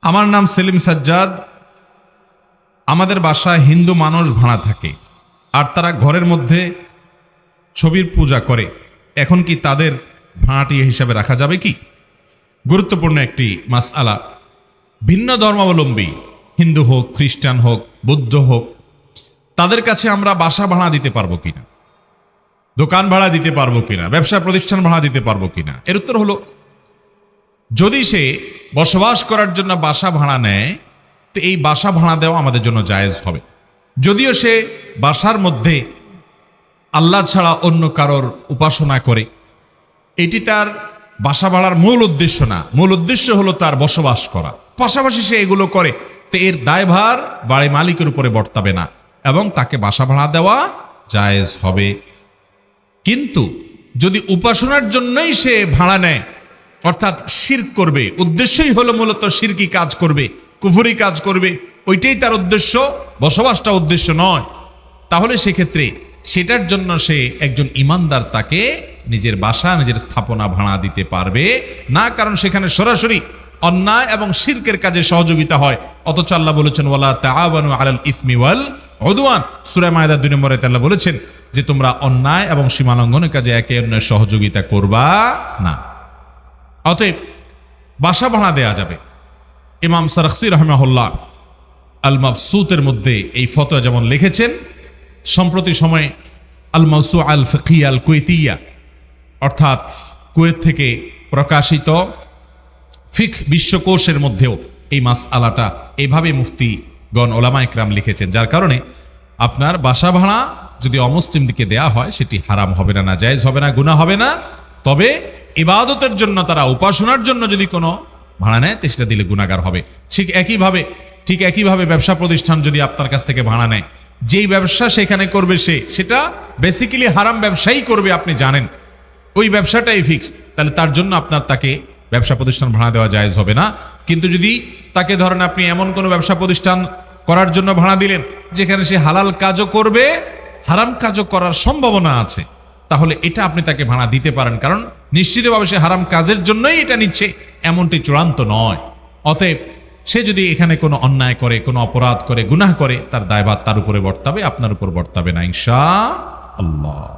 আমার নাম সেলিম সাজ্জাদ। আমাদের বাসায় হিন্দু মানুষ ভাড়া থাকে আর তারা ঘরের মধ্যে ছবির পূজা করে। এখন কি তাদের ভাড়াটিয়া হিসাবে রাখা যাবে কি? গুরুত্বপূর্ণ একটি মাসআলা। ভিন্ন ধর্মাবলম্বী হিন্দু হোক, খ্রিস্টান হোক, বৌদ্ধ হোক, তাদের কাছে আমরা বাসা ভাড়া দিতে পারবো কিনা, দোকান ভাড়া দিতে পারবো কিনা, ব্যবসা প্রতিষ্ঠান ভাড়া দিতে পারবো কিনা? এর উত্তর হলো, যদি সে বসবাস করার জন্য বাসা ভাড়া নেয় তো এই বাসা ভাড়া দেওয়া আমাদের জন্য জায়েজ হবে। যদিও সে বাসার মধ্যে আল্লাহ ছাড়া অন্য কারোর উপাসনা করে, এটি তার বাসা ভাড়ার মূল উদ্দেশ্য না। মূল উদ্দেশ্য হলো তার বসবাস করা, পাশাপাশি সে এগুলো করে, তো এর দায়ভার বাড়ি মালিকের উপরে বর্তাবে না এবং তাকে বাসা ভাড়া দেওয়া জায়েজ হবে। কিন্তু যদি উপাসনার জন্যই সে ভাড়া নেয়, অর্থাৎ শিরক করবে, উদ্দেশ্যই হলো মূলত শিরকি কাজ করবে, কুফরি কাজ করবে, ওইটাই তার উদ্দেশ্য, বসবাসটা উদ্দেশ্য নয়, তাহলে সেক্ষেত্রে সেটার জন্য সে একজন ইমানদার তাকে নিজের বাসা, নিজের স্থাপনা ভাড়া দিতে পারবে না, কারণ সেখানে সরাসরি অন্যায় এবং শিরকের কাজে সহযোগিতা হয়। অথচ আল্লাহ বলেছেন, ওয়ালা তাআওয়ানু আলাল ইসমি ওয়াল উদওয়ান। সূরা মায়েদা 2 নম্বরে আল্লাহ বলেছেন যে তোমরা অন্যায় এবং সীমালঙ্ঘনের কাজে একে অন্যের সহযোগিতা করবা না। অতএব বাসা ভাড়া দেয়া যাবে। ইমাম সারখসি রাহিমাহুল্লাহ আল মাবসুতের মধ্যে এই ফতোয়া যেমন লিখেছেন, সম্প্রতি সময়ে আল মাওসুআ আল ফিকহিয়া আল কুয়েতিয়া, অর্থাৎ কুয়েত থেকে প্রকাশিত ফিকহ বিশ্বকোষের মধ্যেও এই মাসআলাটা এইভাবে মুফতিগণ ওলামায়ে কেরাম লিখেছেন, যার কারণে আপনার বাসা ভাড়া যদি অমুসলিমদেরকে দেয়া হয় সেটি হারাম হবে না, নাজায়েজ হবে না, গুনাহ হবে না। তবে ইবাদতের জন্য, তারা উপাসনার জন্য যদি কোনো ভাড়া নেয় তো সেটা দিলে গুনাহগার হবে। ঠিক একইভাবে ব্যবসা প্রতিষ্ঠান যদি আপনার কাছ থেকে ভাড়া নেয়, যেই ব্যবসা সেখানে করবে সেটা বেসিক্যালি হারাম ব্যবসাই করবে, আপনি জানেন, ওই ব্যবসাটাই ফিক্স, তাহলে তার জন্য তাকে ব্যবসা প্রতিষ্ঠান ভাড়া দেওয়া জায়েজ হবে না। কিন্তু যদি তাকে ধরেন আপনি এমন কোনো ব্যবসা প্রতিষ্ঠান করার জন্য ভাড়া দিলেন যেখানে সে হালাল কাজও করবে, হারাম কাজও করার সম্ভাবনা আছে, তাহলে এটা আপনি তাকে ভাড়া দিতে পারেন, কারণ নিশ্চিতভাবে সে হারাম কাজের জন্যই এটা নিচ্ছে, এমনটি চূড়ান্ত নয়। অতএব সে যদি এখানে কোনো অন্যায় করে, কোনো অপরাধ করে, গুনাহ করে, তার দায়ভার তার উপরে বর্তাবে, আপনার উপর বর্তাবে না, ইনশাআল্লাহ।